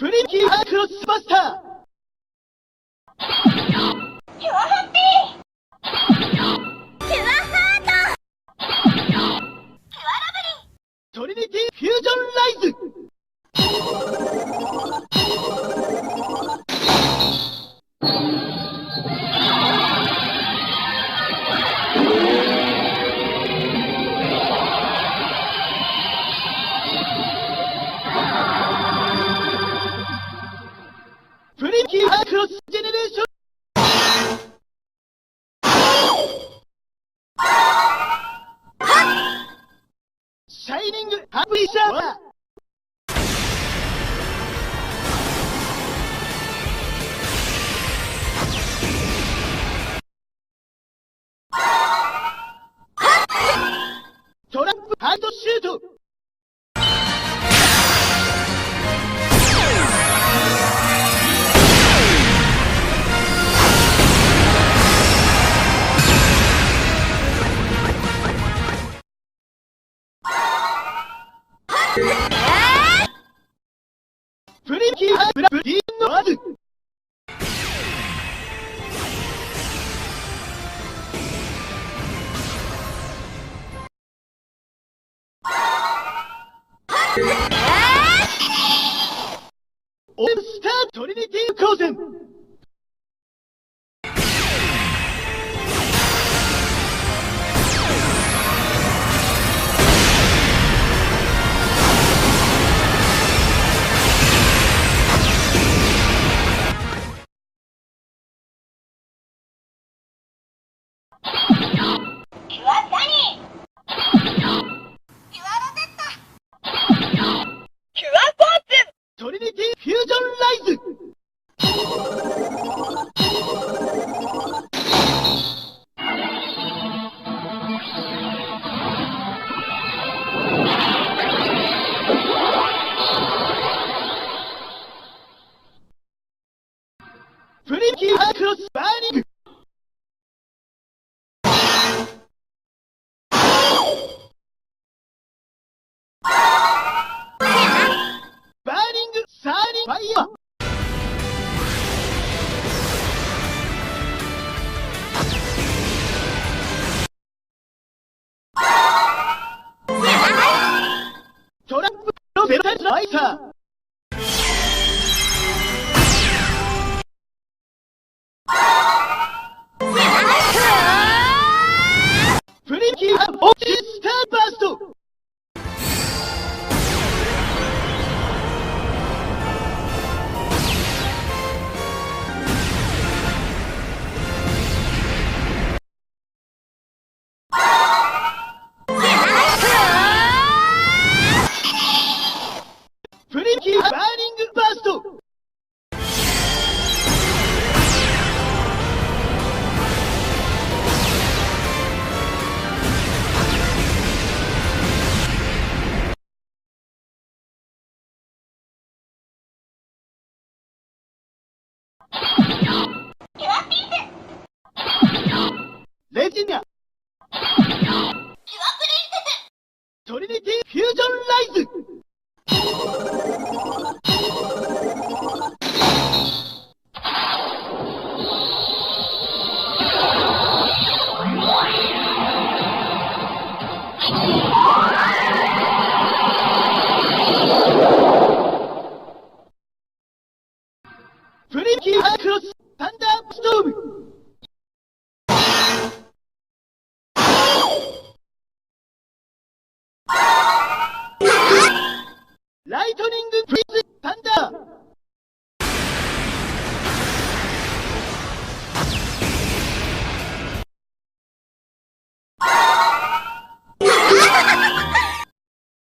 プリキュアクロスバスターキュアハッピーキュアハートキュアラブリートリニティフュージョンライズプリキュアクロスジェネレーションシャイニングハブリシャワートラップハンドシュートプリキュアブラブディーンのアズオールスタートリニティ光線キュアサニーキュアロゼッタキュアフォーツトリニティフュージョンライズプリキュアクロスバーニングバーニングサーニングファイヤートラップのベルタライタープリキュアオキスターバーストプリキュアバーニングバーストキュアピースレジニアキュアプリンセストリニティフュージョンライズプリキュアクロスサンダーストームライトニングプリズサンダー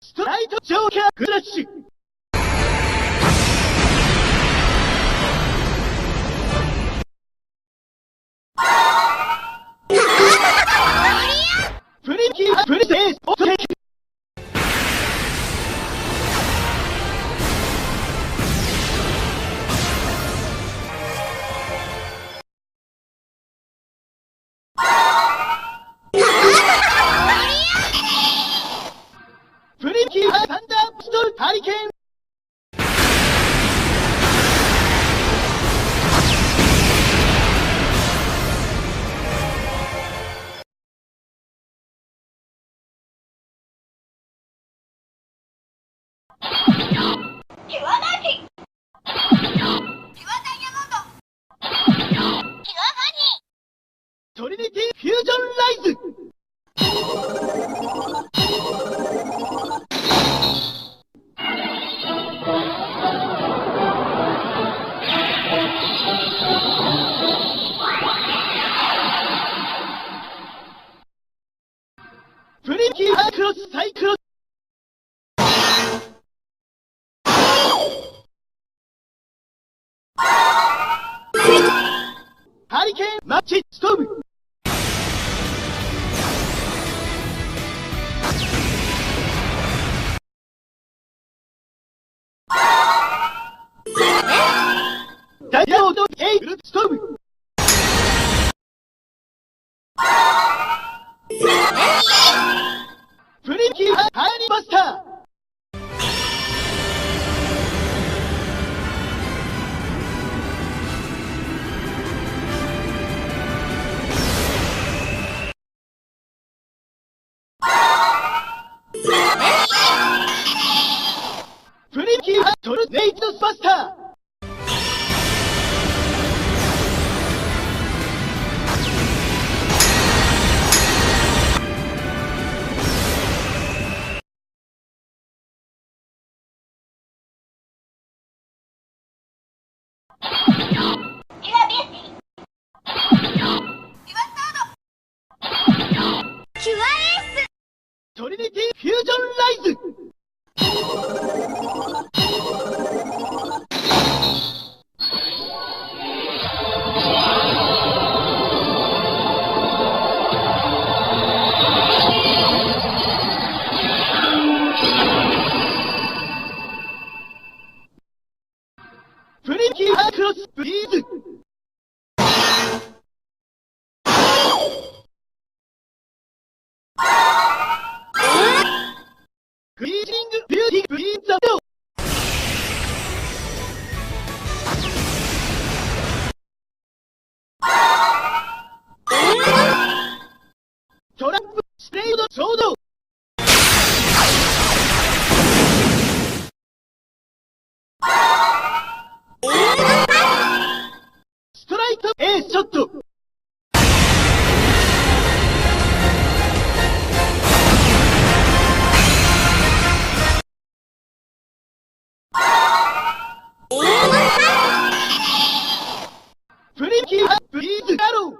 ストライトジョーカークラッシュハリケーンマッチストーム。ダイヤモンドヘイブルストーム。プリキュアハニーバスター。プリキュアトルネイトスバスター。トリニティフュージョンライズ。プリキュアクロスブリーズ。グリージングビューティーブリーザド。トラップスプレードソード。ストライト A ショット。プリキュアブリーズアロー。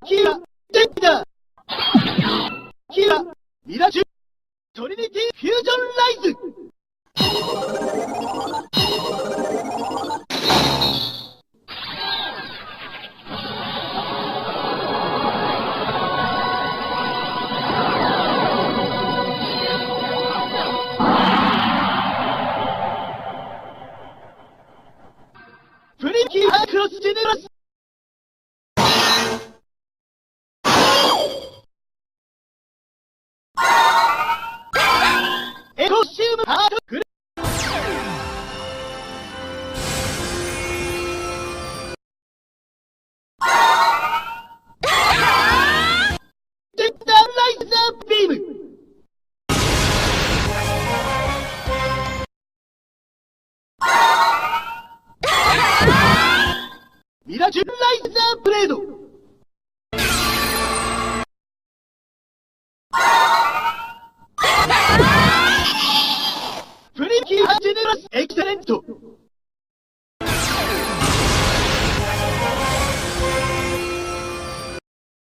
キラデンダー。キラミラジュトリニティフュージョンライズ。プリキュアクロスジェネラス。エコシウムハートグレ。デッダーライザービーム。ミラジュライザーブレード。